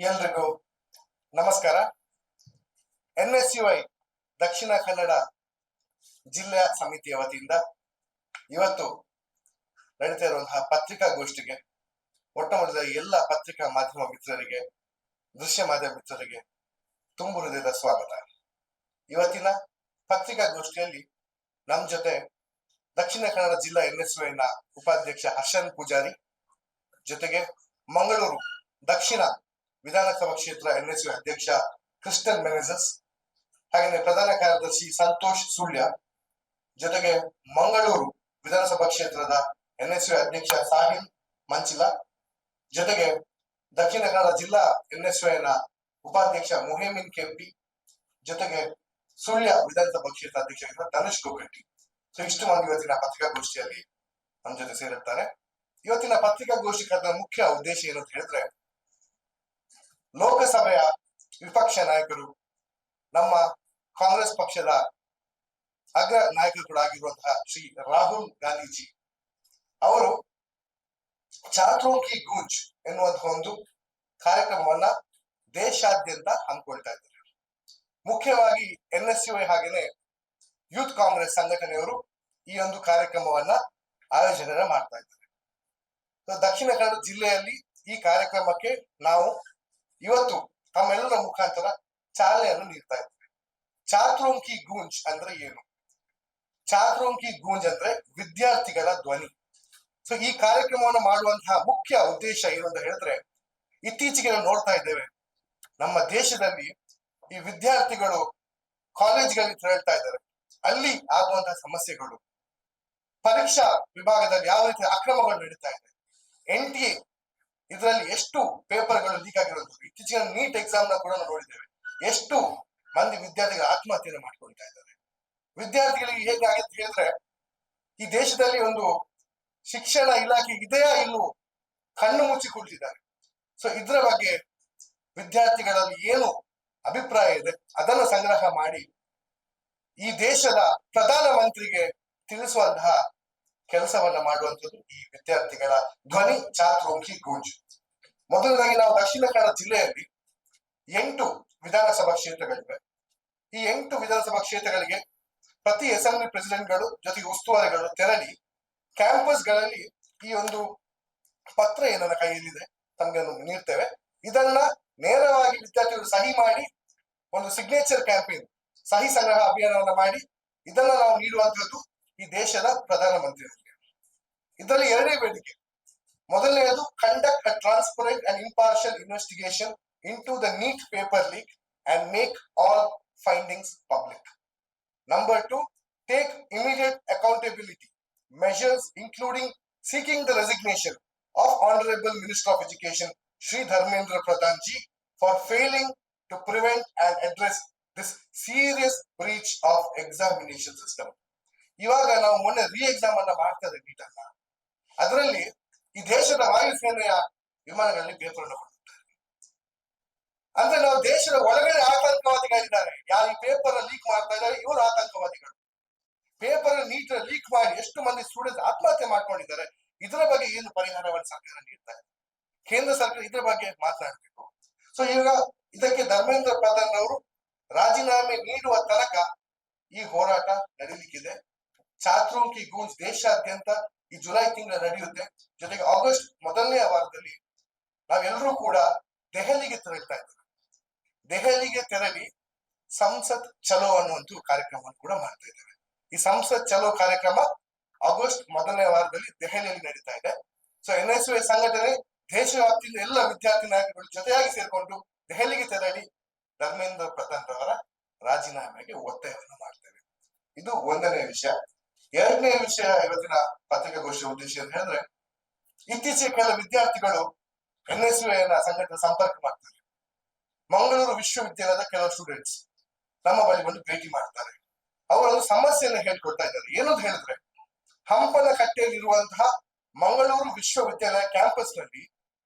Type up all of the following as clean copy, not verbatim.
ಎಲ್ರಿಗೂ ನಮಸ್ಕಾರ. NSUI ದಕ್ಷಿಣ ಕನ್ನಡ ಜಿಲ್ಲಾ ಸಮಿತಿಯ ವತಿಯಿಂದ ಇವತ್ತು ನಡೀತಾ ಇರುವಂತಹ ಪತ್ರಿಕಾಗೋಷ್ಠಿಗೆ ಮೊಟ್ಟಮೊದಲ ಎಲ್ಲ ಪತ್ರಿಕಾ ಮಾಧ್ಯಮ ಮಿತ್ರರಿಗೆ, ದೃಶ್ಯ ಮಾಧ್ಯಮ ಮಿತ್ರರಿಗೆ ತುಂಬು ಹೃದಯದ ಸ್ವಾಗತ. ಇವತ್ತಿನ ಪತ್ರಿಕಾಗೋಷ್ಠಿಯಲ್ಲಿ ನಮ್ಮ ಜೊತೆ ದಕ್ಷಿಣ ಕನ್ನಡ ಜಿಲ್ಲಾ NSUI ನ ಉಪಾಧ್ಯಕ್ಷ ಹರ್ಷನ್ ಪೂಜಾರಿ, ಜೊತೆಗೆ ಮಂಗಳೂರು ದಕ್ಷಿಣ ವಿಧಾನಸಭಾ ಕ್ಷೇತ್ರ NSUI ಅಧ್ಯಕ್ಷ ಕ್ರಿಸ್ಟನ್ ಮೆನೆಸಸ್, ಹಾಗೆಯೇ ಪ್ರಧಾನ ಕಾರ್ಯದರ್ಶಿ ಸಂತೋಷ್ ಸುಳ್ಯ, ಜೊತೆಗೆ ಮಂಗಳೂರು ವಿಧಾನಸಭಾ ಕ್ಷೇತ್ರದ NSUI ಅಧ್ಯಕ್ಷ ಸಾಹಿಲ್ ಮಂಚಿಲ, ಜೊತೆಗೆ ದಕ್ಷಿಣ ಕನ್ನಡ ಜಿಲ್ಲಾ NSUI ನ ಉಪಾಧ್ಯಕ್ಷ ಮುಹೇಮಿನ್ ಕೆಂಪಿ, ಜೊತೆಗೆ ಸುಳ್ಯ ವಿಧಾನಸಭಾ ಕ್ಷೇತ್ರ ಅಧ್ಯಕ್ಷ ತನುಷ್ ಗೋಕಟ್ಟಿ. ಸೊ ಇಷ್ಟು ಮಂದಿ ಇವತ್ತಿನ ಪತ್ರಿಕಾಗೋಷ್ಠಿಯಲ್ಲಿ ನಮ್ಮ ಜೊತೆ ಸೇರುತ್ತಾರೆ. ಇವತ್ತಿನ ಪತ್ರಿಕಾಗೋಷ್ಠಿ ಕರೆದ ಮುಖ್ಯ ಉದ್ದೇಶ ಏನು ಅಂತ ಹೇಳಿದ್ರೆ, ಲೋಕಸಭೆಯ ವಿಪಕ್ಷ ನಾಯಕರು, ನಮ್ಮ ಕಾಂಗ್ರೆಸ್ ಪಕ್ಷದ ಅಗ್ರ ನಾಯಕರು ಕೂಡ ಆಗಿರುವಂತಹ ಶ್ರೀ ರಾಹುಲ್ ಗಾಂಧೀಜಿ ಅವರು ಚಾತ್ರೋ ಕಿ ಗೂಂಜ್ ಎನ್ನುವಂತಹ ಒಂದು ಕಾರ್ಯಕ್ರಮವನ್ನ ದೇಶಾದ್ಯಂತ ಹಮ್ಮಿಕೊಳ್ತಾ ಇದ್ದಾರೆ. ಮುಖ್ಯವಾಗಿ NSUI ಹಾಗೇನೆ ಯೂತ್ ಕಾಂಗ್ರೆಸ್ ಸಂಘಟನೆಯವರು ಈ ಒಂದು ಕಾರ್ಯಕ್ರಮವನ್ನ ಆಯೋಜನೆ ಮಾಡ್ತಾ ಇದ್ದಾರೆ. ದಕ್ಷಿಣ ಕನ್ನಡ ಜಿಲ್ಲೆಯಲ್ಲಿ ಈ ಕಾರ್ಯಕ್ರಮಕ್ಕೆ ನಾವು ಇವತ್ತು ತಮ್ಮೆಲ್ಲರ ಮುಖಾಂತರ ಚಾಲನೆಯನ್ನು ನೀಡ್ತಾ ಇದ್ದೇವೆ. ಚಾತ್ರೋ ಕಿ ಗೂಂಜ್ ಅಂದ್ರೆ ಏನು? ಚಾತ್ರೋ ಕಿ ಗೂಂಜ್ ಅಂದ್ರೆ ವಿದ್ಯಾರ್ಥಿಗಳ ಧ್ವನಿ. ಸೊ ಈ ಕಾರ್ಯಕ್ರಮವನ್ನು ಮಾಡುವಂತಹ ಮುಖ್ಯ ಉದ್ದೇಶ ಏನು ಅಂತ ಹೇಳಿದ್ರೆ, ಇತ್ತೀಚೆಗೆ ನಾವು ನೋಡ್ತಾ ಇದ್ದೇವೆ ನಮ್ಮ ದೇಶದಲ್ಲಿ ಈ ವಿದ್ಯಾರ್ಥಿಗಳು ಕಾಲೇಜ್ಗಳಲ್ಲಿ ತೆರಳ್ತಾ ಇದ್ದಾರೆ, ಅಲ್ಲಿ ಆಗುವಂತಹ ಸಮಸ್ಯೆಗಳು, ಪರೀಕ್ಷಾ ವಿಭಾಗದಲ್ಲಿ ಯಾವ ರೀತಿ ಅಕ್ರಮಗಳು ನಡೀತಾ ಇದೆ, NTA ಇದರಲ್ಲಿ ಎಷ್ಟು ಪೇಪರ್ಗಳು ಲೀಕ್ ಆಗಿರೋದು, ಇತ್ತೀಚಿನ ನೀಟ್ ಎಕ್ಸಾಮ್ ನ ಕೂಡ ನಾವು ನೋಡಿದ್ದೇವೆ, ಎಷ್ಟು ಮಂದಿ ವಿದ್ಯಾರ್ಥಿಗಳು ಆತ್ಮಹತ್ಯೆಯನ್ನು ಮಾಡ್ಕೊಳ್ತಾ ಇದ್ದಾರೆ. ವಿದ್ಯಾರ್ಥಿಗಳಿಗೆ ಹೇಗೆ ಆಗುತ್ತೆ ಹೇಳಿದ್ರೆ, ಈ ದೇಶದಲ್ಲಿ ಒಂದು ಶಿಕ್ಷಣ ಇಲಾಖೆ ಇದೆಯಾ ಇಲ್ಲೂ ಕಣ್ಣು ಮುಚ್ಚಿ ಕುಳಿತಿದ್ದಾರೆ. ಸೊ ಇದರ ಬಗ್ಗೆ ವಿದ್ಯಾರ್ಥಿಗಳಲ್ಲಿ ಏನು ಅಭಿಪ್ರಾಯ ಇದೆ ಅದನ್ನು ಸಂಗ್ರಹ ಮಾಡಿ ಈ ದೇಶದ ಪ್ರಧಾನ ಮಂತ್ರಿಗೆ ತಿಳಿಸುವಂತಹ ಕೆಲಸವನ್ನ ಮಾಡುವಂಥದ್ದು ಈ ವಿದ್ಯಾರ್ಥಿಗಳ ಧ್ವನಿ ಚಾತ್ರೋ ಕಿ ಗೂಂಜ್. ಮೊದಲನೇದಾಗಿ ನಾವು ದಕ್ಷಿಣ ಕನ್ನಡ ಜಿಲ್ಲೆಯಲ್ಲಿ 8 ವಿಧಾನಸಭಾ ಕ್ಷೇತ್ರಗಳಿವೆ. ಈ 8 ವಿಧಾನಸಭಾ ಕ್ಷೇತ್ರಗಳಿಗೆ ಪ್ರತಿ ಅಸೆಂಬ್ಲಿ ಪ್ರೆಸಿಡೆಂಟ್ಗಳು ಜೊತೆಗೆ ಉಸ್ತುವಾರಿಗಳು ತೆರಳಿ ಕ್ಯಾಂಪಸ್ ಗಳಲ್ಲಿ ಈ ಒಂದು ಪತ್ರ ಏನನ್ನ ಕೈಯಲ್ಲಿದೆ ತಮಗೆ ನೀಡ್ತೇವೆ. ಇದನ್ನ ನೇರವಾಗಿ ವಿದ್ಯಾರ್ಥಿಗಳು ಸಹಿ ಮಾಡಿ ಒಂದು ಸಿಗ್ನೇಚರ್ ಕ್ಯಾಂಪೇನ್, ಸಹಿ ಸಂಗ್ರಹ ಅಭಿಯಾನವನ್ನ ಮಾಡಿ ಇದನ್ನ ನಾವು ನೀಡುವಂತಹದ್ದು ಈ ದೇಶದ ಪ್ರಧಾನ ಮಂತ್ರಿಗಳಿಗೆ. ಇದರಲ್ಲಿ 2 ಬೇಡಿಕೆ. ಮೊದಲನೆಯದು, conduct a transparent and impartial investigation into the NEET paper leak and make all findings public. Number 2, take immediate accountability measures including seeking the resignation of Honorable Minister of Education Shri Dharmendra Pradhan ji for failing to prevent and address this serious breach of examination system. ಇವಾಗ ನಾವು ಮೊನ್ನೆ exam ಅನ್ನ ಮಾಡ್ತಾ ಇದ್ದೇವೆ neat ಅನ್ನ, ಅದರಲ್ಲಿ ಈ ದೇಶದ ವಾಯುಸೇನೆಯ ವಿಮಾನಗಳಲ್ಲಿ ಪೇಪರ್ ಅನ್ನು ಅಂದ್ರೆ ನಾವು ದೇಶದ ಒಳಗಡೆ ಆತಂಕವಾದಿಗಳಿದ್ದಾರೆ, ಯಾರು ಈ ಪೇಪರ್ ಲೀಕ್ ಮಾಡ್ತಾ ಇದ್ದಾರೆ ಇವರು ಆತಂಕವಾದಿಗಳು. ಪೇಪರ್ ನೀಟ್ ಲೀಕ್ ಮಾಡಿ ಎಷ್ಟು ಮಂದಿ ಸ್ಟೂಡೆಂಟ್ಸ್ ಆತ್ಮಹತ್ಯೆ ಮಾಡ್ಕೊಂಡಿದ್ದಾರೆ, ಇದರ ಬಗ್ಗೆ ಏನು ಪರಿಹಾರವನ್ನು ಸರ್ಕಾರ ನೀಡ್ತಾ ಇದೆ? ಕೇಂದ್ರ ಸರ್ಕಾರ ಇದ್ರ ಬಗ್ಗೆ ಮಾತನಾಡಬೇಕು. ಸೊ ಈಗ ಇದಕ್ಕೆ ಧರ್ಮೇಂದ್ರ ಪ್ರಧಾನ್ ಅವರು ರಾಜೀನಾಮೆ ನೀಡುವ ತನಕ ಈ ಹೋರಾಟ ನಡೀಲಿಕ್ಕಿದೆ. ಚಾತ್ರೋ ಕಿ ಗೂಂಜ್ ದೇಶಾದ್ಯಂತ ಈ ಜುಲೈ ತಿಂಗಳು ನಡೆಯುತ್ತೆ. ಜೊತೆಗೆ ಆಗಸ್ಟ್ ಮೊದಲನೇ ವಾರದಲ್ಲಿ ನಾವೆಲ್ಲರೂ ಕೂಡ ದೆಹಲಿಗೆ ತೆರಳ್ತಾ ಇದ್ದೇವೆ. ದೆಹಲಿಗೆ ತೆರಳಿ ಸಂಸತ್ ಚಲೋ ಅನ್ನುವಂಥ ಕಾರ್ಯಕ್ರಮವನ್ನು ಕೂಡ ಮಾಡ್ತಾ ಇದ್ದೇವೆ. ಈ ಸಂಸತ್ ಚಲೋ ಕಾರ್ಯಕ್ರಮ ಆಗಸ್ಟ್ ಮೊದಲನೇ ವಾರದಲ್ಲಿ ದೆಹಲಿಯಲ್ಲಿ ನಡೀತಾ ಇದೆ. ಸೊ NSUI ಸಂಘಟನೆ ದೇಶವ್ಯಾಪ್ತಿಯಿಂದ ಎಲ್ಲ ವಿದ್ಯಾರ್ಥಿ ನಾಯಕರು ಜೊತೆಯಾಗಿ ಸೇರ್ಕೊಂಡು ದೆಹಲಿಗೆ ತೆರಳಿ ಧರ್ಮೇಂದ್ರ ಪ್ರಧಾನ್ ಅವರ ರಾಜೀನಾಮೆಗೆ ಒತ್ತಾಯವನ್ನು ಮಾಡ್ತೇವೆ. ಇದು 1ನೇ ವಿಷಯ. 2ನೇ ವಿಷಯ, ಇವತ್ತಿನ ಪತ್ರಿಕಾಗೋಷ್ಠಿಯ ಉದ್ದೇಶ ಅಂತ ಹೇಳಿದ್ರೆ, ಇತ್ತೀಚೆಗೆ ಕೆಲ ವಿದ್ಯಾರ್ಥಿಗಳು NSUI ಸಂಘಟನೆ ಸಂಪರ್ಕ ಮಾಡ್ತಾರೆ. ಮಂಗಳೂರು ವಿಶ್ವವಿದ್ಯಾಲಯದ ಕೆಲವು ಸ್ಟೂಡೆಂಟ್ಸ್ ನಮ್ಮ ಬಳಿ ಬಂದು ಭೇಟಿ ಮಾಡ್ತಾರೆ. ಅವರೊಂದು ಸಮಸ್ಯೆಯನ್ನು ಹೇಳ್ಕೊಡ್ತಾ ಇದ್ದಾರೆ. ಏನಂತ ಹೇಳಿದ್ರೆ, ಹಂಪನಕಟ್ಟೆಯಲ್ಲಿರುವಂತಹ ಮಂಗಳೂರು ವಿಶ್ವವಿದ್ಯಾಲಯ ಕ್ಯಾಂಪಸ್ ನಲ್ಲಿ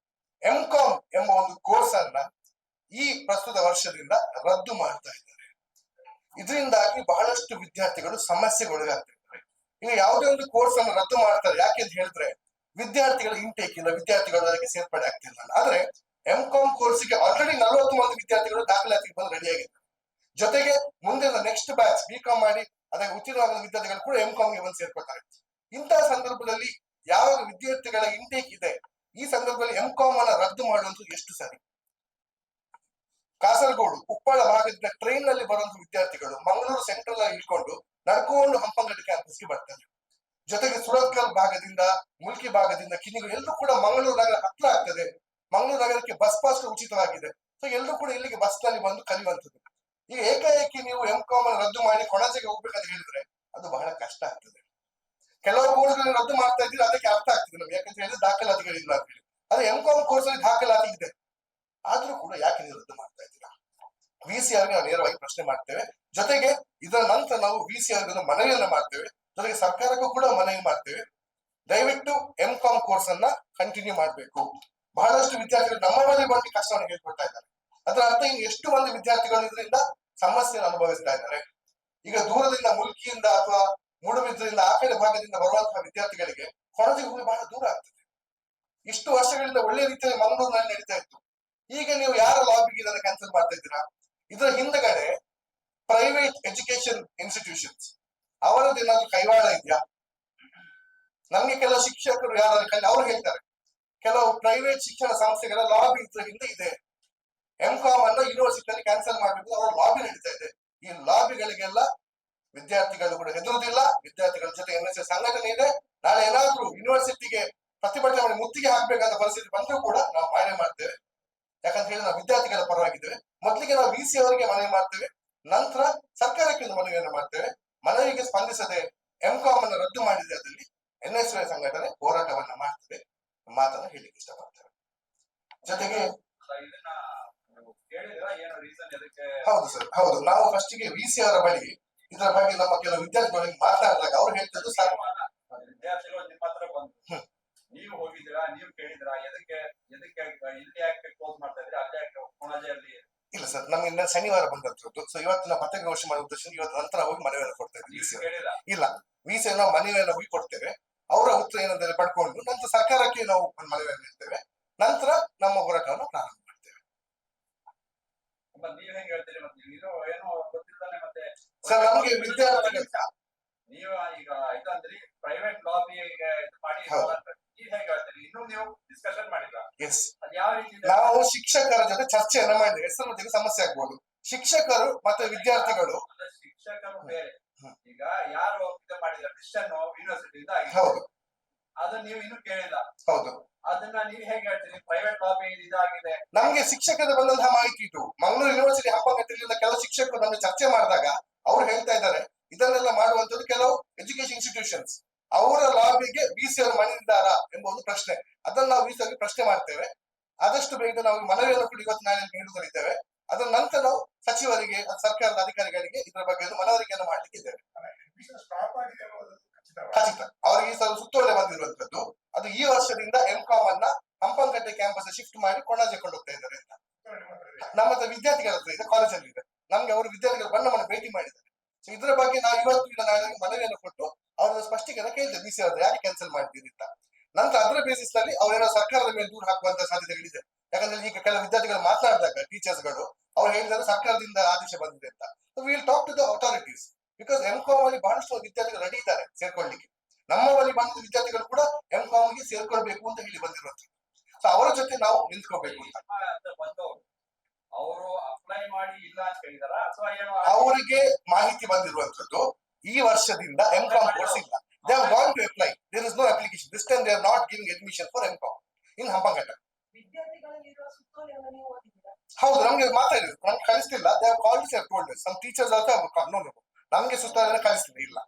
MCOM ಎಂಬ ಒಂದು ಕೋರ್ಸ್ ಅನ್ನ ಈ ಪ್ರಸ್ತುತ ವರ್ಷದಿಂದ ರದ್ದು ಮಾಡ್ತಾ ಇದ್ದಾರೆ. ಇದರಿಂದಾಗಿ ಬಹಳಷ್ಟು ವಿದ್ಯಾರ್ಥಿಗಳು ಸಮಸ್ಯೆಗೊಳಗಾಗ್ತಿದ್ದಾರೆ. ಈಗ ಯಾವುದೇ ಒಂದು ಕೋರ್ಸ್ ಅನ್ನು ರದ್ದು ಮಾಡ್ತಾರೆ, ಯಾಕೆ ಅಂತ ಹೇಳಿದ್ರೆ ವಿದ್ಯಾರ್ಥಿಗಳ ಇಂಟೇಕ್ ಇಲ್ಲ, ವಿದ್ಯಾರ್ಥಿಗಳು ಅದಕ್ಕೆ ಸೇರ್ಪಡೆ ಆಗ್ತಿಲ್ಲ. ಆದ್ರೆ M.Com ಕೋರ್ಸ್ಗೆ ಆಲ್ರೆಡಿ 40 ಮಂದಿ ವಿದ್ಯಾರ್ಥಿಗಳು ದಾಖಲಾತಿಗೆ ಬಂದು ರೆಡಿ ಆಗಿದ್ದಾರೆ. ಜೊತೆಗೆ ಮುಂದಿನ ನೆಕ್ಸ್ಟ್ ಬ್ಯಾಚ್ B.Com ಮಾಡಿ ಅದಕ್ಕೆ ಉತ್ತೀರ್ಣವಾದ ವಿದ್ಯಾರ್ಥಿಗಳು ಕೂಡ M.Com ಗೆ ಬಂದು ಸೇರ್ಕೊಳ್ತಾರೆ. ಇಂತಹ ಸಂದರ್ಭದಲ್ಲಿ ಯಾವಾಗ ವಿದ್ಯಾರ್ಥಿಗಳ ಇಂಟೇಕ್ ಇದೆ, ಈ ಸಂದರ್ಭದಲ್ಲಿ M.Com ಅನ್ನ ರದ್ದು ಮಾಡುವಂತದ್ದು ಎಷ್ಟು ಸರಿ? ಕಾಸರಗೋಡು, ಉಪ್ಪಳ ಭಾಗದಿಂದ ಟ್ರೈನ್ ನಲ್ಲಿ ಬರುವಂತಹ ವಿದ್ಯಾರ್ಥಿಗಳು ಮಂಗಳೂರು ಸೆಂಟ್ರಲ್ ಆಗಿ ಇಳ್ಕೊಂಡು ನಡ್ಕೊಂಡು ಹಂಪನಘಟ್ಟ ಕ್ಯಾಂಪಸ್ಗೆ ಬರ್ತಾರೆ. ಜೊತೆಗೆ ಸುರತ್ಕಲ್ ಭಾಗದಿಂದ, ಮುಲ್ಕಿ ಭಾಗದಿಂದ, ಕಿನಿಗು ಎಲ್ಲರೂ ಕೂಡ ಮಂಗಳೂರು ನಗರ ಹತ್ರ ಆಗ್ತದೆ. ಮಂಗಳೂರು ನಗರಕ್ಕೆ ಬಸ್ ಪಾಸ್ ಉಚಿತವಾಗಿದೆ. ಸೊ ಎಲ್ಲರೂ ಕೂಡ ಇಲ್ಲಿಗೆ ಬಸ್ ನಲ್ಲಿ ಬಂದು ಕಲಿಯುವಂಥದ್ದು. ಈಗ ಏಕಾಏಕಿ ನೀವು M.Com ಅನ್ನು ರದ್ದು ಮಾಡಿ ಕೊಣಾಜೆಗೆ ಹೋಗ್ಬೇಕಂತ ಹೇಳಿದ್ರೆ ಅದು ಬಹಳ ಕಷ್ಟ ಆಗ್ತದೆ. ಕೆಲವು ಕೋರ್ಸ್ಗಳಲ್ಲಿ ರದ್ದು ಮಾಡ್ತಾ ಇದ್ರೆ ಅದಕ್ಕೆ ಅರ್ಥ ಆಗ್ತದೆ ನಮ್ಗೆ, ಯಾಕಂತ ಹೇಳಿದ್ರೆ ದಾಖಲಾತಿಗಳಿಲ್ಲ ಅಂತ ಹೇಳಿ. ಅದು M.Com ಕೋರ್ಸ್ ಅಲ್ಲಿ ದಾಖಲಾತಿ ಇದೆ, ಆದ್ರೂ ಕೂಡ ಯಾಕೆ ನೀವು ರದ್ದು ಮಾಡ್ತಾ ಇದ್ದೀರಾ? VC ನಾವು ನೇರವಾಗಿ ಪ್ರಶ್ನೆ ಮಾಡ್ತೇವೆ. ಜೊತೆಗೆ ಇದರ ನಂತರ ನಾವು VC ಅವ್ರಿಗೆ ಮನವಿಯನ್ನ ಮಾಡ್ತೇವೆ. ಜೊತೆಗೆ ಸರ್ಕಾರಕ್ಕೂ ಕೂಡ ಮನವಿ ಮಾಡ್ತೇವೆ, ದಯವಿಟ್ಟು M.Com ಕೋರ್ಸ್ ಅನ್ನ ಕಂಟಿನ್ಯೂ ಮಾಡಬೇಕು. ಬಹಳಷ್ಟು ವಿದ್ಯಾರ್ಥಿಗಳು ನಮ್ಮ ಬಳಿ ಬಂದು ಕಷ್ಟವನ್ನು ಹೇಳ್ಕೊಳ್ತಾ ಇದ್ದಾರೆ. ಅದರ ಅರ್ಥ ಇನ್ನು ಎಷ್ಟು ಮಂದಿ ವಿದ್ಯಾರ್ಥಿಗಳು ಇದರಿಂದ ಸಮಸ್ಯೆಯನ್ನು ಅನುಭವಿಸ್ತಾ ಇದ್ದಾರೆ. ಈಗ ದೂರದಿಂದ ಮುಲ್ಕಿಯಿಂದ ಅಥವಾ ಮೂಡುಬಿದ್ರಿಂದ ಆ ಕಡೆ ಭಾಗದಿಂದ ಬರುವಂತಹ ವಿದ್ಯಾರ್ಥಿಗಳಿಗೆ ಕೊಣಜಿಗೆ ಹೋಗಿ ಬಹಳ ದೂರ ಆಗ್ತದೆ. ಇಷ್ಟು ವರ್ಷಗಳಿಂದ ಒಳ್ಳೆ ರೀತಿಯಲ್ಲಿ ಮಂಗಳೂರಿನಲ್ಲಿ ನಡೀತಾ ಇತ್ತು. ಈಗ ನೀವು ಯಾರ ಲಾಬಿಗೆ ಇದನ್ನು ಕ್ಯಾನ್ಸಲ್ ಮಾಡ್ತಾ ಇದ್ದೀರಾ? ಇದರ ಹಿಂದಗಡೆ ಪ್ರೈವೇಟ್ ಎಜುಕೇಶನ್ ಇನ್ಸ್ಟಿಟ್ಯೂಷನ್ಸ್ ಅವರದ್ದೇನಾದ್ರೂ ಕೈವಾಡ ಇದೆಯಾ? ನಮ್ಗೆ ಕೆಲವು ಶಿಕ್ಷಕರು ಯಾರಾದ್ರೂ ಅವ್ರು ಹೇಳ್ತಾರೆ, ಕೆಲವು ಪ್ರೈವೇಟ್ ಶಿಕ್ಷಣ ಸಂಸ್ಥೆಗಳ ಲಾಬಿ ಇದ್ರ ಹಿಂದೆ ಇದೆ. M.Com ಅನ್ನು ಯೂನಿವರ್ಸಿಟಿಯಲ್ಲಿ ಕ್ಯಾನ್ಸಲ್ ಮಾಡಬೇಕು, ಅವರ ಲಾಬಿ ನಡೀತಾ ಇದೆ. ಈ ಲಾಬಿಗಳಿಗೆಲ್ಲ ವಿದ್ಯಾರ್ಥಿಗಳು ಕೂಡ ಹೆದರುವುದಿಲ್ಲ. ವಿದ್ಯಾರ್ಥಿಗಳ ಜೊತೆ NSS ಸಂಘಟನೆ ಇದೆ. ನಾಳೆ ಏನಾದ್ರೂ ಯೂನಿವರ್ಸಿಟಿಗೆ ಪ್ರತಿಭಟನೆ ಮಾಡಿ ಮುತ್ತಿಗೆ ಹಾಕ್ಬೇಕಾದ ಪರಿಸ್ಥಿತಿ ಬಂದರೂ ಕೂಡ ನಾವು ಮಾಡೇ ಮಾಡ್ತೇವೆ. ಯಾಕಂತ ಹೇಳಿ ನಾವು ವಿದ್ಯಾರ್ಥಿಗಳ ಪರವಾಗಿದ್ದೇವೆ. ಮೊದಲಿಗೆ ನಾವು VC ಅವರಿಗೆ ಮನವಿ ಮಾಡ್ತೇವೆ, ನಂತರ ಸರ್ಕಾರಕ್ಕೆ ಮನವಿಯನ್ನು ಮಾಡ್ತೇವೆ. ಮನವಿಗೆ ಸ್ಪಂದಿಸದೆ M.Com ಅನ್ನು ರದ್ದು ಮಾಡಿದೆ ಅದರಲ್ಲಿ NSY ಸಂಘಟನೆ ಹೋರಾಟವನ್ನ ಮಾಡ್ತದೆ. ಮಾತನ್ನ ಹೇಳಿಕ್ಕೆ ಇಷ್ಟಪಡ್ತೇವೆ. ಜೊತೆಗೆ ಹೌದು ಸರ್, ಹೌದು. ನಾವು ಫಸ್ಟಿಗೆ VC ಅವರ ಬಳಿ ಇದರ ಬಗ್ಗೆ ನಮ್ಮ ಕೆಲವು ವಿದ್ಯಾರ್ಥಿಗಳಿಗೆ ಮಾತನಾಡಿದಾಗ ಅವ್ರು ಹೇಳ್ತಿದ್ದು ವಿದ್ಯಾರ್ಥಿಗಳು ನಿಮ್ಮ ಹತ್ರ ಬಂದು ನೀವು ಹೋಗಿದ್ದೀರಾ, ನೀವು ಕೇಳಿದ್ರಾ, ಎದಕ್ಕೆ ಇಲ್ಲಿ ಯಾಕೆ ಕ್ಲೋಸ್ ಮಾಡ್ತಾ ಇದ್ರಿ, ಅಲ್ಲಿ ಯಾಕೆ ಕೊಣಾಜೆಯಲ್ಲಿ? ಇಲ್ಲ ಸರ್, ನಮ್ಗೆ ಇನ್ನ ಶನಿವಾರ ಬಂದದ್ದು. ಸೊ ಇವತ್ತಿನ ಪತ್ರಿಕಾಗೋಷ್ಠಿ ಮಾಡುವ ಉದ್ದೇಶ ಇವತ್ತು ನಂತರ ಹೋಗಿ ಮನವಿಯನ್ನು ಕೊಡ್ತಾ ಇದ್ದೀವಿ. ಇಲ್ಲ, VC ನಾವು ಮನವಿಯನ್ನು ಹೋಗಿ ಕೊಡ್ತೇವೆ. ಅವರ ಉತ್ತರ ಏನಂದ್ರೆ ಪಡ್ಕೊಂಡು ನಂತರ ಸರ್ಕಾರಕ್ಕೆ ನಾವು ಮನವಿಯನ್ನು ನೀಡ್ತೇವೆ. ನಂತರ ನಮ್ಮ ಹೋರಾಟವನ್ನು ಪ್ರಾರಂಭ ಮಾಡ್ತೇವೆ. ನೀವ್ ಹೆಂಗ್ ಹೇಳ್ತೀರಿ? ಮತ್ತೆ ಇದು ಏನೋ ಗೊತ್ತಿದ್ದಾನೆ. ಮತ್ತೆ ಸರ್, ನಮ್ಗೆ ವಿದ್ಯಾರ್ಥಿಗಳು ನೀವು ಈಗ ಇದಂದ್ರಿ ಪ್ರೈವೇಟ್ ಲಾಬಿಗೆ ಮಾಡಿ ನೀವ್ ಹೇಗೆ ಹೇಳ್ತೀರಿ? ಇನ್ನೂ ನೀವು ಡಿಸ್ಕಷನ್ ಮಾಡಿಲ್ಲ. ಎಸ್, ಅದು ಯಾವ ರೀತಿ? ನಾವು ಶಿಕ್ಷಕರ ಜೊತೆ ಚರ್ಚೆಯನ್ನ ಮಾಡಿದ್ರೆ ಹೆಸರು ಜೊತೆಗೆ ಸಮಸ್ಯೆ ಆಗ್ಬೋದು. ಶಿಕ್ಷಕರು ಮತ್ತೆ ವಿದ್ಯಾರ್ಥಿಗಳು ಶಿಕ್ಷಕರು ಬೇರೆ. ಈಗ ಯಾರು ಇದು ಮಾಡಿದ ಡಿಸಿಷನ್ ಯೂನಿವರ್ಸಿಟಿಯಿಂದ ಆಗಿದೆ, ಹೌದು, ಅದನ್ನ ನೀವು ಇನ್ನೂ ಕೇಳಿಲ್ಲ. ಹೌದು. ಅದನ್ನ ನೀವು ಹೇಗೆ ಹೇಳ್ತೀರಿ? ಪ್ರೈವೇಟ್ ಲಾಬಿ ಇದಾಗಿದೆ. ನಮ್ಗೆ ಶಿಕ್ಷಕರ ಬಂದಂತಹ ಮಾಹಿತಿ ಇತ್ತು. ಮಂಗಳೂರು ಯೂನಿವರ್ಸಿಟಿ ಹಂಪನಘಟ್ಟದಿಂದ ಕೆಲವು ಶಿಕ್ಷಕರು ನಮ್ಗೆ ಚರ್ಚೆ ಮಾಡಿದಾಗ ಅವ್ರು ಹೇಳ್ತಾ ಇದ್ದಾರೆ, ಇದನ್ನೆಲ್ಲ ಮಾಡುವಂತದ್ದು ಕೆಲವು ಎಜುಕೇಶನ್ ಇನ್ಸ್ಟಿಟ್ಯೂಷನ್ಸ್ ಅವರ ಲಾಬಿಗೆ VC ಅವರು ಮಣಿದಿದ್ದಾರಾ ಎಂಬ ಒಂದು ಪ್ರಶ್ನೆ. ಅದನ್ನ ನಾವು VC ಅವರಿಗೆ ಪ್ರಶ್ನೆ ಮಾಡ್ತೇವೆ. ಆದಷ್ಟು ಬೇಗ ನಾವು ಮನವಿಯನ್ನು ಕೂಡ ಇವತ್ತು ನಾಳೆ ನೀಡುತ್ತಲಿದ್ದೇವೆ. ಅದರ ನಂತರ ನಾವು ಸಚಿವರಿಗೆ, ಸರ್ಕಾರದ ಅಧಿಕಾರಿಗಳಿಗೆ ಇದರ ಬಗ್ಗೆ ಮನವರಿಕೆಯನ್ನು ಮಾಡ್ಲಿಕ್ಕೆ ಇದ್ದೇವೆ. ಖಚಿತ ಅವರಿಗೆ ಈ ಸಲ ಸುತ್ತೋಲೆ ಬಂದಿರುವಂತದ್ದು. ಅದು ಈ ವರ್ಷದಿಂದ M.Com ಅನ್ನ ಹಂಪನಘಟ್ಟ ಕ್ಯಾಂಪಸ್ ಶಿಫ್ಟ್ ಮಾಡಿ ಕೊಣಾಜೆ ಕೊಂಡೋಗ್ತಾ ಇದ್ದಾರೆ ಅಂತ ನಮ್ಮ ಹತ್ರ ವಿದ್ಯಾರ್ಥಿಗಳ ಹತ್ರ ಇದೆ, ಕಾಲೇಜಲ್ಲಿ ಇದೆ. ನಮ್ಗೆ ಅವರು ವಿದ್ಯಾರ್ಥಿಗಳು ನಮ್ಮನ್ನು ಭೇಟಿ ಮಾಡಿದ್ದಾರೆ. ಸೊ ಇದರ ಬಗ್ಗೆ ನಾವು ಇವತ್ತು ಇಲ್ಲ ನಾಳೆ ಮನವಿಯನ್ನು ಕೊಟ್ಟು ಅವರ ಸ್ಪಷ್ಟೀಕರಣ ಕೇಳಿದೆ VC ಅವ್ರದ್ದು, ಯಾಕೆ ಕ್ಯಾನ್ಸಲ್ ಮಾಡಿದ್ದೀರಿ ಅಂತ. ನಂತರ ಅದರ ಬೇಸಿಸ್ ನಲ್ಲಿ ಅವರೇನೋ ಸರ್ಕಾರದ ಮೇಲೆ ದೂರ ಹಾಕುವಂತ ಸಾಧ್ಯತೆಗಳಿದೆ. ಯಾಕಂದ್ರೆ ಈಗ ಕೆಲವು ವಿದ್ಯಾರ್ಥಿಗಳು ಮಾತನಾಡಿದಾಗ ಟೀಚರ್ಸ್ಗಳು ಅವ್ರು ಹೇಳಿದರೆ ಸರ್ಕಾರದಿಂದ ಆದೇಶ ಬಂದಿದೆ ಅಂತ. Will talk to the authorities. Because M.Com ಅಲ್ಲಿ ಬಹಳಷ್ಟು ವಿದ್ಯಾರ್ಥಿಗಳು ರೆಡಿ ಇದ್ದಾರೆ ಸೇರ್ಕೊಳ್ಳಿಕ್ಕೆ. ನಮ್ಮ ಬಳಿ ಬಂದ ವಿದ್ಯಾರ್ಥಿಗಳು ಕೂಡ M.Com ಗೆ ಸೇರ್ಕೊಳ್ಬೇಕು ಅಂತ ಹೇಳಿ ಬಂದಿರುವಂತದ್ದು. ಸೊ ಅವರ ಜೊತೆ ನಾವು ನಿಂತ್ಕೋಬೇಕು ಅಂತ. ಅವರು ಅಪ್ಲೈ ಮಾಡಿ ಇಲ್ಲ ಅಂತ ಹೇಳಿದಾರ ಅಥವಾ ಏನೋ ಅವರಿಗೆ ಮಾಹಿತಿ ಬಂದಿರುವಂತದ್ದು ಈ ವರ್ಷದಿಂದ M.Com ಕೋರ್ಸ್ ಇಲ್ಲ. They have gone to apply. There is no application. This time they are not giving admission for M.Com in ಹಂಪನಘಟ್ಟ. ಹೌದು, ನಮ್ಗೆ ಮಾತಾಡಿದ್ರು, ನಮ್ಗೆ ಕಳಿಸ್ತಿಲ್ಲ. They have called us and told us. Some teachers also no. ನಮ್ಗೆ ಸುತ್ತೋಲೆಯನ್ನು ಕಳಿಸ್ತಿಲ್ಲ. ಇಲ್ಲ,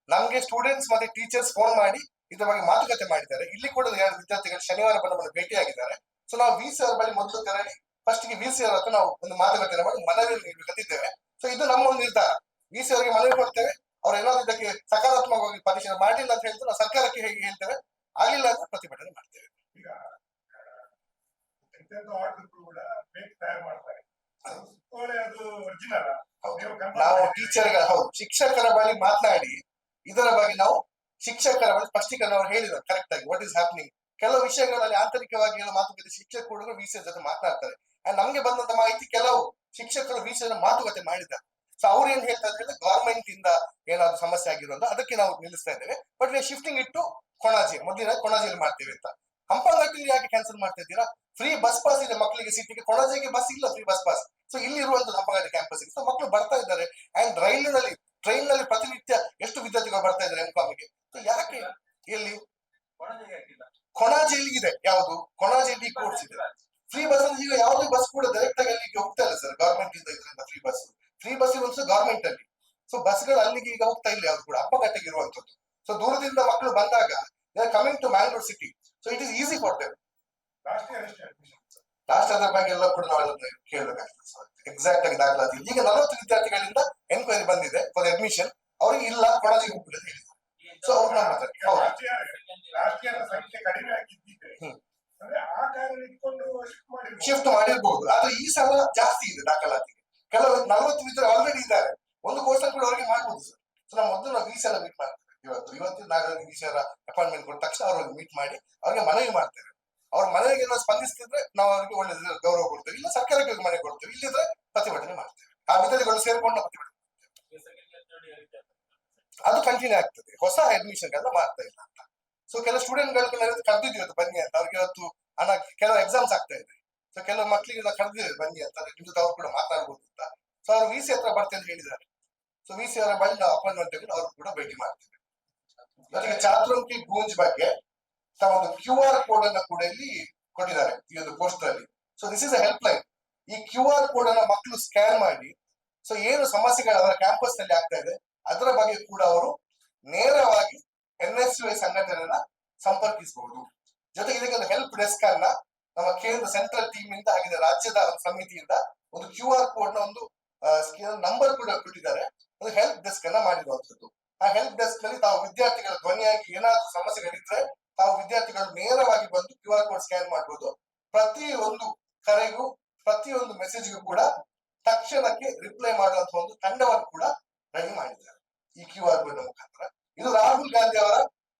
ನಮ್ಗೆ students ಮತ್ತೆ teachers phone ಮಾಡಿ ಇದ್ರ ಬಗ್ಗೆ ಮಾತುಕತೆ ಮಾಡಿದ್ದಾರೆ. ಇಲ್ಲಿ ಕೂಡ 2 ವಿದ್ಯಾರ್ಥಿಗಳು ಶನಿವಾರ ಬಂದು ಭೇಟಿಯಾಗಿದ್ದಾರೆ. ಸೊ ನಾವು VC ಅವರ ಬಳಿ ಮೊದಲು ತೆರಳಿ ಫಸ್ಟ್ಗೆ VC ಅವರ ಹತ್ರ ನಾವು ಒಂದು ಮಾತುಕತೆ ಮಾಡಿ ಮನವಿಯನ್ನು ನೀಡಬೇಕಂತಿದ್ದೇವೆ. ಸೊ ಇದು ನಮ್ಮ ಒಂದು ನಿರ್ಧಾರ. VC ಅವರಿಗೆ ಮನವಿ ಕೊಡ್ತೇವೆ. ಅವ್ರು ಏನಾದ್ರು ಇದಕ್ಕೆ ಸಕಾರಾತ್ಮಕವಾಗಿ ಪರಿಶೀಲನೆ ಮಾಡಿಲ್ಲ ಅಂತ ಹೇಳಿದ್ರೆ ನಾವು ಸರ್ಕಾರಕ್ಕೆ ಹೇಗೆ ಹೇಳ್ತೇವೆ, ಆಗಿಲ್ಲ ಅಂತ ಪ್ರತಿಭಟನೆ ಮಾಡ್ತೇವೆ. ಈಗ ಕೂಡ ಬೇಕ್ ತಯಾರು ಮಾಡ್ತಾರೆ, ಅದು ಒರಿಜಿನಲ್. ನಾವು ಟೀಚರ್ಗಳ ಹೌದು ಶಿಕ್ಷಕರ ಬಳಿ ಮಾತನಾಡಿ ಇದರ ಬಗ್ಗೆ ನಾವು ಶಿಕ್ಷಕರ ಬಳಿ ಸ್ಪಷ್ಟೀಕರಣ ಅವ್ರು ಹೇಳಿದ್ರು ಕರೆಕ್ಟ್ ಆಗಿ ವಾಟ್ ಇಸ್ ಹ್ಯಾಪನಿಂಗ್ ಕೆಲವು ವಿಷಯಗಳಲ್ಲಿ ಆಂತರಿಕವಾಗಿ ಮಾತುಕತೆ ಶಿಕ್ಷಕರು ವಿಸಿಯ ಜೊತೆ ಮಾತನಾಡ್ತಾರೆ. ಅಂಡ್ ನಮ್ಗೆ ಬಂದಂತ ಮಾಹಿತಿ ಕೆಲವು ಶಿಕ್ಷಕರು ವಿಸಿಯ ಮಾತುಕತೆ ಮಾಡಿದ್ದಾರೆ. ಸೊ ಅವ್ರು ಏನ್ ಹೇಳ್ತಾ ಇದ್ರೆ ಗವರ್ಮೆಂಟ್ ಇಂದ ಏನಾದ್ರು ಸಮಸ್ಯೆ ಆಗಿರೋದು ಅದಕ್ಕೆ ನಾವು ನಿಲ್ಲಿಸ್ತಾ ಇದ್ದೇವೆ, ಬಟ್ ಶಿಫ್ಟಿಂಗ್ ಇಟ್ಟು ಕೊಣಾಜಿ, ಮೊದಲಿನ ಕೊಣಾಜಿಯಲ್ಲಿ ಮಾಡ್ತೇವೆ ಅಂತ. ಹಂಪನಘಟ್ಟಲ್ಲಿ ಯಾಕೆ ಕ್ಯಾನ್ಸಲ್ ಮಾಡ್ತಾ ಇದ್ದೀರಾ? ಫ್ರೀ ಬಸ್ ಪಾಸ್ ಇದೆ ಮಕ್ಕಳಿಗೆ ಸಿಟಿಗೆ, ಕೊಣಾಜಿಗೆ ಬಸ್ ಇಲ್ಲ, ಫ್ರೀ ಬಸ್ ಪಾಸ್. ಸೊ ಇಲ್ಲಿ ಇರುವಂತದ್ದು ಹಂಪನಘಟ್ಟ ಕ್ಯಾಂಪಸ್. ಸೊ ಮಕ್ಕಳು ಬರ್ತಾ ಇದ್ದಾರೆ. ಅಂಡ್ ರೈಲಿನಲ್ಲಿ ಟ್ರೈನ್ ನಲ್ಲಿ ಪ್ರತಿನಿತ್ಯ ಎಷ್ಟು ವಿದ್ಯಾರ್ಥಿಗಳು ಬರ್ತಾ ಇದ್ದಾರೆ ಎಂಕಾಮಿಗೆ. ಸೊ ಯಾಕೆ ಎಲ್ಲಿ ಕೊಣಾಜೆಗೆ ಹಾಕಿಲ್ಲ. ಕೊಣಾಜಿಯಲ್ಲಿ ಇದೆ, ಯಾವುದು ಕೊಣಾಜಿಯಲ್ಲಿ ಕೋರ್ಸ್ ಇದೆ. ಫ್ರೀ ಬಸ್ ಅಂದ್ರೆ ಈಗ ಯಾವುದೇ ಬಸ್ ಕೂಡ ಡೈರೆಕ್ಟ್ ಆಗಿ ಅಲ್ಲಿಗೆ ಹೋಗ್ತಾ ಇಲ್ಲ ಸರ್, ಗವರ್ಮೆಂಟ್ ಇಂದ ಇದರಿಂದ ಫ್ರೀ ಬಸ್ ಇರುವಂತ ಗವರ್ಮೆಂಟ್ ಅಲ್ಲಿ. ಸೊ ಬಸ್ಗಳು ಅಲ್ಲಿಗೆ ಈಗ ಹೋಗ್ತಾ ಇಲ್ಲ ಯಾವ್ದು ಕೂಡ, ಹಂಪನಘಟ್ಟಕ್ಕೆ ಇರುವಂತದ್ದು. ಸೊ ದೂರದಿಂದ ಮಕ್ಕಳು ಬಂದಾಗ coming to Mangalore city, so it is easy for them. Last ಅದ್ರ ಬಗ್ಗೆ ಎಲ್ಲ ಕೂಡ ನಾವು ಕೇಳಬೇಕಾಗ್ತದೆ ಸರ್, ಎಕ್ಸಾಕ್ಟ್ ಆಗಿ ದಾಖಲಾತಿ. ಈಗ 40 ವಿದ್ಯಾರ್ಥಿಗಳಿಂದ ಎನ್ಕ್ವೈರಿ ಬಂದಿದೆ ಫಾರ್ ಅಡ್ಮಿಷನ್, ಅವ್ರಿಗೆ ಇಲ್ಲ ಕೊಣಾಜಿಗೆ ಹೋಗ್ಬಿಟ್ಟು ಹೇಳಿದ್ರು. ಸೊ ಅವ್ರು ಸಂಖ್ಯೆ ಕಡಿಮೆ ಆಗಿದ್ದಿದೆ ಅಂದ್ರೆ ಆ ಕಾರಣ ಇಟ್ಕೊಂಡು ಶಿಫ್ಟ್ ಮಾಡಿರ್ಬಹುದು, ಆದ್ರೆ ಈ ಸಲ ಜಾಸ್ತಿ ಇದೆ ದಾಖಲಾತಿ. ಕೆಲವು 40 ವಿದ್ಯಾರ್ಥಿ ಆಲ್ರೆಡಿ ಇದ್ದಾರೆ, ಒಂದು ಕೋರ್ಸ್ ಕೂಡ ಅವರಿಗೆ ಮಾಡ್ಬೋದು ಸರ್. ಸೊ ನಾವು ಮೊದಲು ನಾವು ವಿಸಿ ಎಲ್ಲ ಮೀಟ್ ಮಾಡ್ತೇವೆ. ಇವತ್ತು ನಾಗರಿಕ ವಿಷಯ ಅಪಾಯಿಂಟ್ಮೆಂಟ್ ಕೊಟ್ಟ ತಕ್ಷಣ ಅವ್ರಿಗೆ ಮೀಟ್ ಮಾಡಿ ಅವ್ರಿಗೆ ಮನವಿ ಮಾಡ್ತೇವೆ. ಅವ್ರ ಮನೆಗೆ ನಾವು ಸ್ಪಂದಿಸ್ತಿದ್ರೆ ನಾವು ಅವ್ರಿಗೆ ಒಳ್ಳೆ ಗೌರವ ಕೊಡ್ತೇವೆ, ಇಲ್ಲ ಸರ್ಕಾರಕ್ಕೆ ಮನೆ ಕೊಡ್ತೇವೆ, ಇಲ್ಲಿದ್ರೆ ಪ್ರತಿಭಟನೆ ಮಾಡ್ತೇವೆ. ಆ ವಿದ್ಯಾರ್ಥಿಗಳು ಸೇರ್ಕೊಂಡು ಪ್ರತಿಭಟನೆ ಅದು ಕಂಟಿನ್ಯೂ ಆಗ್ತದೆ. ಹೊಸ ಅಡ್ಮಿಷನ್ ಎಲ್ಲ ಮಾಡ್ತಾ ಇಲ್ಲ ಅಂತ. ಸೊ ಕೆಲವು ಸ್ಟೂಡೆಂಟ್ ಗಳು ಕರೆದಿದ್ವಿ ಇವತ್ತು ಬನ್ನಿ ಅಂತ, ಅವ್ರಿಗೆ ಇವತ್ತು ಕೆಲವು ಎಕ್ಸಾಮ್ಸ್ ಆಗ್ತಾ ಇದೆ. ಸೊ ಕೆಲವು ಮಕ್ಕಳಿಗೆ ಕರೆದಿದ್ದೇವೆ ಬನ್ನಿ ಅಂತ, ನಿಮ್ ಜೊತೆ ಅವ್ರು ಕೂಡ ಮಾತಾಡ್ಬೋದು ಅಂತ. ಸೊ ಅವ್ರು ವಿಸಿ ಹತ್ರ ಬರ್ತೇನೆ ಅಂತ ಹೇಳಿದ್ದಾರೆ. ಸೊ ವಿಸಿ ಅವರ ಬಳಿ ನಾವು ಅಪಾಯಿಂಟ್ಮೆಂಟ್ ತೆಗೆದು ಅವ್ರು ಕೂಡ ಭೇಟಿ ಮಾಡ್ತೇವೆ. ಜೊತೆಗೆ ಚಾತುರ್ಮುಖಿ ಗೂಂಜ್ ಬಗ್ಗೆ ಒಂದು QR ಕೋಡ್ ಅನ್ನ ಕೂಡ ಇಲ್ಲಿ ಕೊಟ್ಟಿದ್ದಾರೆ ಈ ಒಂದು ಪೋಸ್ಟರ್ ಅಲ್ಲಿ. So this is a help line. ಈ QR ಕೋಡ್ ಅನ್ನ ಮಕ್ಕಳು ಸ್ಕ್ಯಾನ್ ಮಾಡಿ, ಸೊ ಏನು ಸಮಸ್ಯೆಗಳು ಅವರ ಕ್ಯಾಂಪಸ್ ನಲ್ಲಿ ಆಗ್ತಾ ಇದೆ ಅದರ ಬಗ್ಗೆ ಕೂಡ ಅವರು ನೇರವಾಗಿ NSUI ಸಂಘಟನೆಯನ್ನ ಸಂಪರ್ಕಿಸಬಹುದು. ಜೊತೆಗೆ ಇದಕ್ಕೆ ಒಂದು ಹೆಲ್ಪ್ ಡೆಸ್ಕ್ ಅನ್ನ ನಮ್ಮ ಕೇಂದ್ರ ಸೆಂಟ್ರಲ್ ಟೀಮ್ ಇಂದ ಹಾಗೆ ರಾಜ್ಯದ ಸಮಿತಿಯಿಂದ ಒಂದು QR ಕೋಡ್ ನ ಒಂದು ನಂಬರ್ ಕೂಡ ಕೊಟ್ಟಿದ್ದಾರೆ. ಒಂದು ಹೆಲ್ಪ್ ಡೆಸ್ಕ್ ಅನ್ನ ಮಾಡಿರುವಂತದ್ದು. ಆ ಹೆಲ್ಪ್ ಡೆಸ್ಕ್ ನಲ್ಲಿ ತಾವು ವಿದ್ಯಾರ್ಥಿಗಳ ಧ್ವನಿಯಾಗಿ ಏನಾದ್ರು ಸಮಸ್ಯೆಗಳಿದ್ರೆ ತಾವು ವಿದ್ಯಾರ್ಥಿಗಳು ನೇರವಾಗಿ ಬಂದು QR ಕೋಡ್ ಸ್ಕ್ಯಾನ್ ಮಾಡಬಹುದು. ಪ್ರತಿಯೊಂದು ಕರೆಗೂ ಪ್ರತಿಯೊಂದು ಮೆಸೇಜ್ಗೂ ಕೂಡ ತಕ್ಷಣಕ್ಕೆ ರಿಪ್ಲೈ ಮಾಡುವಂತ ಒಂದು ತಂಡವನ್ನು ಕೂಡ ರೆಡಿ ಮಾಡಿದ್ದಾರೆ ಈ QR ಕೋಡ್ ಮುಖಾಂತರ. ಇದು ರಾಹುಲ್ ಗಾಂಧಿ ಅವರ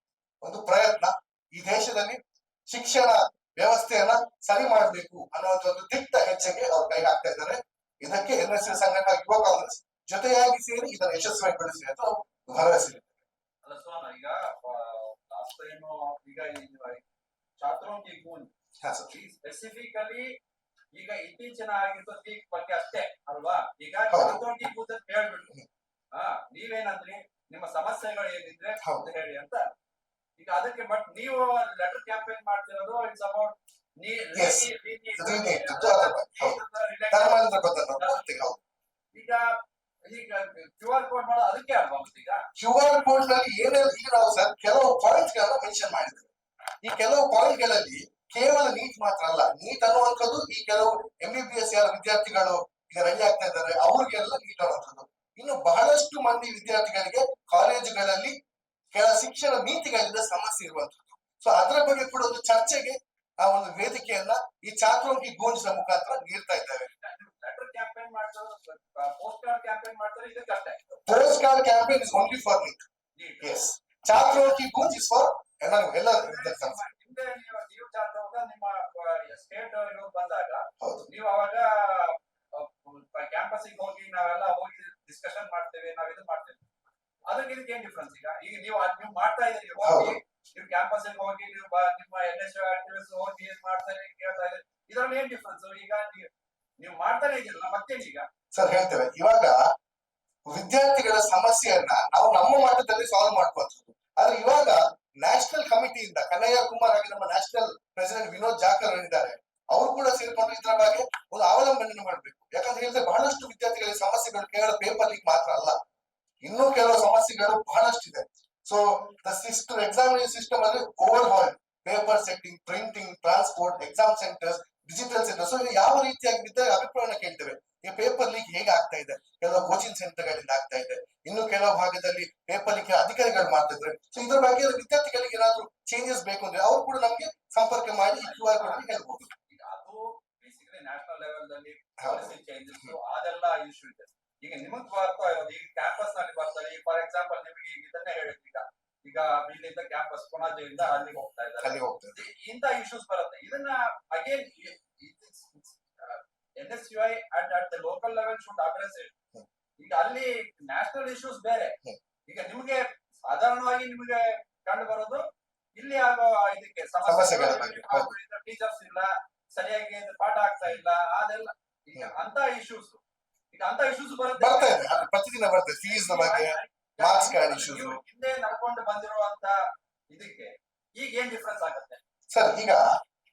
ಒಂದು ಪ್ರಯತ್ನ. ಈ ದೇಶದಲ್ಲಿ ಶಿಕ್ಷಣ ವ್ಯವಸ್ಥೆಯನ್ನ ಸರಿ ಮಾಡಬೇಕು ಅನ್ನುವಂತ ಒಂದು ದಿಟ್ಟ ಹೆಜ್ಜೆಗೆ ಅವ್ರು ಕೈ ಹಾಕ್ತಾ ಇದ್ದಾರೆ. ಇದಕ್ಕೆ NSU ಸಂಘಟನಾ ಯುವ ಕಾಂಗ್ರೆಸ್ ಜೊತೆಯಾಗಿ ಸೇರಿ ಇದನ್ನು ಯಶಸ್ವಿಗೊಳಿಸಿ ಅಂತ ಭರವಸೆ ಇದೆ. ಅಲ್ಲ ಸೋನ, ಈಗ ಲಾಸ್ಟ್ ಟೈಮ್ ಈಗ ಚಾತುರ್ಮುಖಿ ಗೂಂಜ್ ಸ್ಪೆಸಿಫಿಕಲಿ ಈಗ ಇತ್ತೀಚಿನ ಆಗಿದ್ದು ಬಗ್ಗೆ ಅಷ್ಟೇ ಅಲ್ವಾ? ಈಗ ಚಾತುರ್ಮುಖಿ ಗೂಂಜ್ ಅಂತ ಹೇಳ್ಬಿಟ್ಟು ನೀವೇನಂದ್ರಿ ನಿಮ್ಮ ಸಮಸ್ಯೆಗಳು ಏನಿದ್ರೆ ಅಂತ ಹೇಳಿ ಅಂತ. ಈಗ ಅದಕ್ಕೆ ಬಟ್ ನೀವು ಲೆಟರ್ ಕ್ಯಾಂಪೇನ್ ಮಾಡ್ತಿರೋದು ಇಟ್ಸ್ ಅಬೌಟ್ ಈಗ ಈಗ QR ಕೋಡ್ ಮಾಡೋದು ಅದಕ್ಕೆ ಅಲ್ವಾ? ಈಗ QR ಕೋಡ್ ನಲ್ಲಿ ಏನೆಲ್ಲ ಈಗ ನಾವು ಸರ್ ಕೆಲವು ಪಾಯಿಂಟ್ ಗಳನ್ನ ಮೆನ್ಷನ್ ಮಾಡಿದ್ದೇವೆ. ಈ ಕೆಲವು ಪಾಯಿಂಟ್ ಗಳಲ್ಲಿ ಕೇವಲ ನೀಟ್ ಮಾತ್ರ ಅಲ್ಲ, ನೀಟ್ ಅನ್ನುವಂಥದ್ದು ಈ ಕೆಲವು MBBS ಯಾರ ವಿದ್ಯಾರ್ಥಿಗಳು ಈಗ ರೆಡಿ ಆಗ್ತಾ ಇದ್ದಾರೆ ಅವ್ರಿಗೆಲ್ಲ ನೀಟ್ ಅನ್ನುವಂಥದ್ದು. ಇನ್ನು ಬಹಳಷ್ಟು ಮಂದಿ ವಿದ್ಯಾರ್ಥಿಗಳಿಗೆ ಕಾಲೇಜುಗಳಲ್ಲಿ ಕೆಲ ಶಿಕ್ಷಣ ನೀತಿಗಳಿಂದ ಸಮಸ್ಯೆ ಇರುವಂತದ್ದು. ಸೊ ಅದರ ಬಗ್ಗೆ ಕೂಡ ಒಂದು ಚರ್ಚೆಗೆ ನಾವು ಒಂದು ವೇದಿಕೆಯನ್ನ ಈ ಚಾತುರ್ಮುಖಿ ಗೂಂಜ್ ಮುಖಾಂತರ ನೀಡ್ತಾ ಇದ್ದೇವೆ. ಲೆಟರ್ ಕ್ಯಾಂಪೇನ್ ಮಾಡ್ತಾರೆ, ಪೋಸ್ಟ್ ಕಾರ್ಡ್ ಕ್ಯಾಂಪೇನ್ ಮಾಡ್ತಾರೆ, ಇದಕ್ಕೆ ಅಷ್ಟೇ. Post card campaign is only for NEET. Yes, Chaturmukhi Goonj is for ಎಲ್ಲ ಹಿಂದೆ ನೀವು ಚಾತುರ್ಮುಖ ನಿಮ್ಮ ಸ್ಟೇಟ್ ಇವ್ರು ಬಂದಾಗ ನೀವು ಅವಾಗ ಕ್ಯಾಂಪಸ್ ಹೋಗಿ ನಾವೆಲ್ಲ ಹೋಗಿ ಡಿಸ್ಕಷನ್ ಮಾಡ್ತೇವೆ, ನಾವ್ ಇದು ಮಾಡ್ತೇವೆ. ಅದಕ್ಕೆ ಇದಕ್ಕೆ ಏನ್ ಡಿಫ್ರೆನ್ಸ್? ಈಗ ಈಗ ನೀವು ಮಾಡ್ತಾ ಇದ್ದೀರಿ, ಹೋಗಿ ನೀವು ಕ್ಯಾಂಪಸ್ ಹೋಗಿ ನೀವು ನಿಮ್ಮ NSU ಆಕ್ಟಿವಿಸ್ಟ್ ಹೋಗಿ ಏನ್ ಮಾಡ್ತಾ ಇದ್ದೀರಿ ಕೇಳ್ತಾ ಇದ್ದೀರಿ, ಇದ್ರಲ್ಲಿ ಏನ್ ಡಿಫ್ರೆನ್ಸ್? ಈಗ ನೀವು ಮಾಡ್ತಾನೆ ಇದ್ದೀರಲ್ಲ, ಮತ್ತೇನೀಗ? ಸರ್ ಹೇಳ್ತೇವೆ, ಇವಾಗ ವಿದ್ಯಾರ್ಥಿಗಳ ಸಮಸ್ಯೆಯನ್ನ ನಾವು ನಮ್ಮ ಮಟ್ಟದಲ್ಲಿ ಸಾಲ್ವ್ ಮಾಡ್ಕೊಳ್ತೀವಿ. ಆದ್ರೆ ಇವಾಗ ನ್ಯಾಷನಲ್ ಕಮಿಟಿಯಿಂದ ಕನ್ನಯ್ಯ ಕುಮಾರ್ ಹಾಗೆ ನಮ್ಮ ನ್ಯಾಷನಲ್ ಪ್ರೆಸಿಡೆಂಟ್ ವಿನೋದ್ ಜಾಕರ್ ಇದ್ದಾರೆ, ಅವರು ಕೂಡ ಸೇರ್ಕೊಂಡು ಇದರ ಬಗ್ಗೆ ಒಂದು ಅವಲಂಬನೆ ಮಾಡಬೇಕು. ಯಾಕಂತ ಹೇಳಿದ್ರೆ ಬಹಳಷ್ಟು ವಿದ್ಯಾರ್ಥಿಗಳಿಗೆ ಸಮಸ್ಯೆಗಳು ಕೇವಲ ಪೇಪರ್ ಲೀಕ್ ಮಾತ್ರ ಅಲ್ಲ, ಇನ್ನೂ ಕೆಲವು ಸಮಸ್ಯೆಗಳು ಬಹಳಷ್ಟು ಇದೆ. So the system examination system ಅಲ್ಲಿ overhaul, paper setting, printing, transport, exam centres, digital centre. So ಯಾವ ರೀತಿಯಾಗಿ ವಿದ್ಯಾರ್ಥಿ ಅಭಿಪ್ರಾಯನ ಕೇಳ್ತೇವೆ. ಈ ಪೇಪರ್ ಲೀಕ್ ಹೇಗೆ ಆಗ್ತಾ ಇದೆ, ಕೆಲವು ಕೋಚಿಂಗ್ ಸೆಂಟರ್ ಗಳಿಂದ ಆಗ್ತಾ ಇದೆ, ಇನ್ನು ಕೆಲವು ಭಾಗದಲ್ಲಿ ಪೇಪರ್ ಲೀಕ್ ಅಧಿಕಾರಿಗಳು ಮಾಡ್ತಿದ್ರೆ. ಸೊ ಇದ್ರ ಬಗ್ಗೆ ವಿದ್ಯಾರ್ಥಿಗಳಿಗೆ ಏನಾದ್ರು ಚೇಂಜಸ್ ಬೇಕು ಅಂದ್ರೆ ಅವ್ರು ಕೂಡ ನಮ್ಗೆ ಸಂಪರ್ಕ ಮಾಡಿ ಈ QR ಕೋಡ್ ಹೇಳ್ಬಹುದು. ಅದು ಬೇಸಿಕಲಿ ನ್ಯಾಷನಲ್ ಲೆವೆಲ್ ನಲ್ಲಿ ಪಾಲಿಸಿ ಚೇಂಜಸ್ ಅದೆಲ್ಲ ಇಶ್ಯೂ ಇದೆ. ಈಗ ನಿಮಗ್ ಬರ್ತಾ ಇರೋದು ಈಗ ಕ್ಯಾಂಪಸ್ ನಲ್ಲಿ ಬರ್ತಾರೆ. ಫಾರ್ ಎಕ್ಸಾಂಪಲ್ ನಿಮಗೆ ಇದನ್ನೇ ಹೇಳಿದ್ರು, ಈಗ ಇಲ್ಲಿ ಇಲ್ಲಿಂದ ಕ್ಯಾಂಪಸ್ ಪುಣಾಜಿಯಿಂದ ಅಲ್ಲಿಗೆ ಹೋಗ್ತಾ ಇದ್ದಾರೆ. ಅಲ್ಲಿ ಹೋಗ್ತದೆ. ಇಂತ ಇಶ್ಯೂಸ್ ಬರುತ್ತೆ. ಇದನ್ನ again NSUI at the local level should address it. ಈಗ ಅಲ್ಲಿ ನ್ಯಾಷನಲ್ ಇಶ್ಯೂಸ್ ಬೇರೆ. ಈಗ ನಿಮ್ಗೆ ಸಾಧಾರಣವಾಗಿ ನಿಮಗೆ ಕಂಡು ಬರೋದು ಇಲ್ಲಿ ಆಗೋ ಇದಕ್ಕೆ ಸಮಸ್ಯೆಗಳ ಬಗ್ಗೆ. ಟೀಚರ್ಸ್ ಇಲ್ಲ, ಸರಿಯಾಗಿ ಪಾಠ ಆಗ್ತಾ ಇಲ್ಲ, ಅದೆಲ್ಲ ಈಗ ಅಂತ ಇಶ್ಯೂಸ್. ಈಗ ಅಂತ ಇಶ್ಯೂಸ್ ಬರ್ತಾ ಇದೆ, ಪ್ರತಿದಿನ ಬರ್ತದೆ. ಫೀಸ್ ಬಗ್ಗೆ, ಮಾರ್ಕ್ಸ್ ಕಾರ್ಡ್ ಇಶ್ಯೂಸ್. ಹಿಂದೆ ನಡ್ಕೊಂಡು ಬಂದಿರುವಂತ ಇದಕ್ಕೆ ಈಗ ಏನ್ ಡಿಫ್ರೆನ್ಸ್ ಆಗುತ್ತೆ ಸರ್? ಈಗ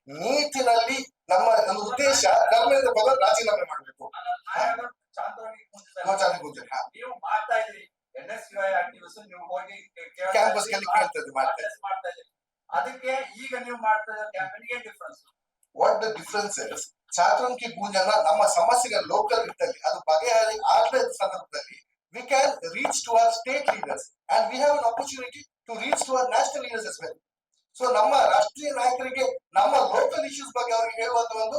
ನೀತಿನಲ್ಲಿ ನಮ್ಮ ಒಂದು ಉದ್ದೇಶ ಧರ್ಮೇಂದ್ರ ಪ್ರಧಾನ್ ರಾಜೀನಾಮೆ ಮಾಡಬೇಕು. ನೀವು ಮಾಡ್ತಾ ಇದ್ರಿ NSUI ಆಕ್ಟಿವಿಸ್ಟ್, ನೀವು ಹೋಗಿ ಕ್ಯಾಂಪಸ್ ಗಳಲ್ಲಿ ಕೇಳ್ತದೆ ಮಾಡ್ತಾ ಇದ್ರಿ. ಅದಕ್ಕೆ ಈಗ ನೀವು ಮಾಡ್ತಾ ಇರೋ ಕ್ಯಾಂಪೇನ್ ಏನ್ difference? What the difference is, Chaturya ಕಿ ಗೂಂಜನ ನಮ್ಮ ಸಮಸ್ಯೆಗಳ ಲೋಕಲ್ ಇದ್ದಲ್ಲಿ ಅದು ಬಗೆಹರಿ ಆಗದ ಸಂದರ್ಭದಲ್ಲಿ we can reach to our state leaders and we have an opportunity to reach to our national leaders as well. So ನಮ್ಮ ರಾಷ್ಟ್ರೀಯ ನಾಯಕರಿಗೆ ನಮ್ಮ ಲೋಕಲ್ ಇಶ್ಯೂಸ್ ಬಗ್ಗೆ ಅವರಿಗೆ ಹೇಳುವಂತ ಒಂದು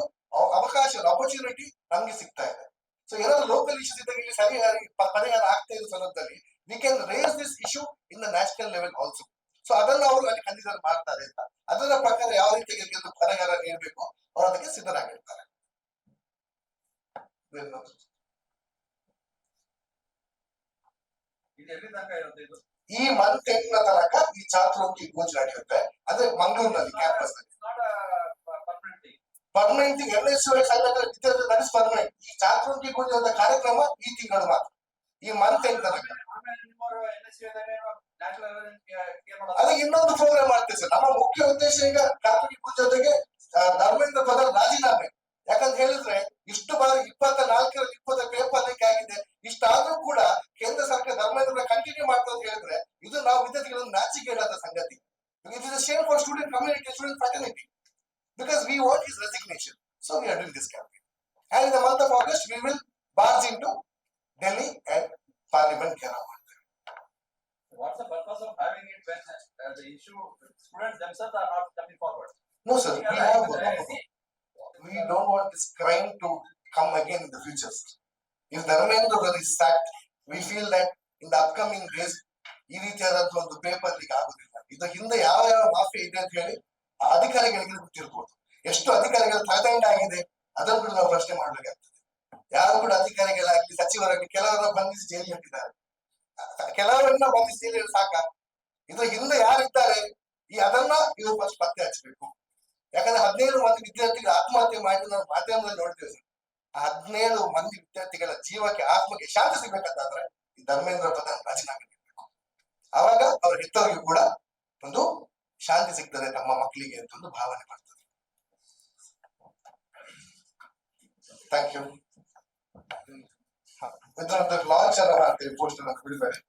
ಅವಕಾಶ, ಆಪರ್ಚುನಿಟಿ ನಮ್ಗೆ ಸಿಗ್ತಾ ಇದೆ. ಸೊ ಏನಾದ್ರು ಲೋಕಲ್ ಇಶ್ಯೂಸ್ ಇದ್ದಾಗ ಇಲ್ಲಿ ಸರಿಯಾಗಿ ಪರಿಹಾರ ಆಗ್ತಾ ಇರೋ ಸಂದರ್ಭದಲ್ಲಿ we can race this issue in the national level also. So ಅದನ್ನ ಅವರು ಅಲ್ಲಿ ಕನ್ಸಿಡರ್ ಮಾಡ್ತಾರೆ ಅಂತ, ಅದರ ಪ್ರಕಾರ ಯಾವ ರೀತಿಯಾಗಿ ಪರಿಹಾರ ನೀಡಬೇಕು ಅವರು ಅದಕ್ಕೆ ಸಿದ್ಧರಾಗಿರ್ತಾರೆ. ಇದು ಎಲ್ಲಿ ತನಕ ಇರುತ್ತೆ ಇದು? ಈ ಮಂತ್ ಎಂಟ್ನ ತನಕ ಈ ಚಾತುರ್ಯ ಗೂಂಜ್ ನಡೆಯುತ್ತೆ. ಅಂದ್ರೆ ಮಂಗಳೂರಿನಲ್ಲಿ ಕ್ಯಾಂಪಸ್ ಪರ್ಮನೆಂಟ್ NSUI ಸಂಘಟನೆ ವಿದ್ಯಾರ್ಥಿ ನಡೆಸಿ ಪರ್ಮನೆಂಟ್. ಈ ಚಾತುರ್ಯ ಗೂಂಜ್ ಅಂತ ಕಾರ್ಯಕ್ರಮ ಈ ತಿಂಗಳು ಮಾತ್ರ, ಈ ಮಂತ್ ಎಂಟ್ ತನಕ. ಅದೇ ಇನ್ನೊಂದು ಪ್ರೋಗ್ರಾಮ್ ಮಾಡ್ತೇವೆ ಸರ್. ನಮ್ಮ ಮುಖ್ಯ ಉದ್ದೇಶ ಈಗ ಚಾತುರ್ಯ ಗೂಂಜ್ ಜೊತೆಗೆ ಧರ್ಮೇಂದ್ರ ಪ್ರಧಾನ್ ರಾಜೀನಾಮೆ. ಯಾಕಂತ ಹೇಳಿದ್ರೆ ಇಷ್ಟು ಬಾರಿ 24ರಲ್ಲಿ 20 ಪೇಪರ್ ಲೀಕ್ ಆಗಿದೆ. ಇಷ್ಟಾದ್ರೂ ಕೂಡ ಕೇಂದ್ರ ಸರ್ಕಾರ ಧರ್ಮೇಂದ್ರ ಕಂಟಿನ್ಯೂ ಮಾಡ್ತಾ ಅಂತ ಹೇಳಿದ್ರೆ ಇದು ನಾವು ವಿದ್ಯಾರ್ಥಿಗಳನ್ನು ನಾಚಿಕೆಯಾದ ಸಂಗತಿ. It is a shame for student community, student fraternity, because we want his resignation. So we are doing this campaign. And in the month of August, we will barge into Delhi and Parliament Gherav. What's the purpose of having it when the issue students themselves are not coming forward? No sir, we don't want this crime to come again in the future, sir. If Dharmendra is sacked, we feel that in the upcoming days ಈ ರೀತಿಯಾದಂತ ಒಂದು paper leak ಆಗುದಿಲ್ಲ. ಇದು ಹಿಂದೆ ಯಾವ ಯಾವ mafia ಇದೆ ಅಂತ ಹೇಳಿ ಅಧಿಕಾರಿಗಳಿಗೆ ಗೊತ್ತಿರ್ಬೋದು. ಎಷ್ಟು ಅಧಿಕಾರಿಗಳ ತಳದಂಡ ಆಗಿದೆ ಅದನ್ನು ಕೂಡ ನಾವು ಪ್ರಶ್ನೆ ಮಾಡ್ಬೇಕಾಗ್ತದೆ. ಯಾರು ಕೂಡ ಅಧಿಕಾರಿಗಳಾಗ್ಲಿ ಸಚಿವರಾಗ್ಲಿ ಕೆಲವರನ್ನ ಬಂಧಿಸಿ ಜೈಲಿಗೆ ಹಾಕಿದ್ದಾರೆ, ಕೆಲವರನ್ನ ಬಂಧಿಸಿ ಜೈಲಿಗೆ ಸಾಕ. ಇದ್ರ ಹಿಂದೆ ಯಾರಿದ್ದಾರೆ ಅದನ್ನ ಇವರು ಫಸ್ಟ್ ಪತ್ತೆ ಹಚ್ಚಬೇಕು. ಯಾಕಂದ್ರೆ 17 ಮಂದಿ ವಿದ್ಯಾರ್ಥಿಗಳು ಆತ್ಮಹತ್ಯೆ ಮಾಡಿ ನಾವು ಮಾಧ್ಯಮದಲ್ಲಿ ನೋಡ್ತೇವೆ ಸರ್. 17 ಮಂದಿ ವಿದ್ಯಾರ್ಥಿಗಳ ಜೀವಕ್ಕೆ ಆತ್ಮಕ್ಕೆ ಶಾಂತಿ ಸಿಗ್ಬೇಕಂತಾದ್ರೆ ಈ ಧರ್ಮೇಂದ್ರ ಪ್ರಧಾನ್ ರಾಜೀನಾಮೆ ನೀಡಬೇಕು. ಆವಾಗ ಅವ್ರ ಹೆತ್ತವರಿಗೂ ಕೂಡ ಒಂದು ಶಾಂತಿ ಸಿಗ್ತದೆ, ತಮ್ಮ ಮಕ್ಕಳಿಗೆ ಅಂತ ಒಂದು ಭಾವನೆ ಬರ್ತದೆ. Thank you. ಇದರ ಲಾಂಚ್ ಅನ್ನ ಮಾಡ್ತೀವಿ, ಪೋಸ್ಟರ್ ಬಿಡುಗಡೆ.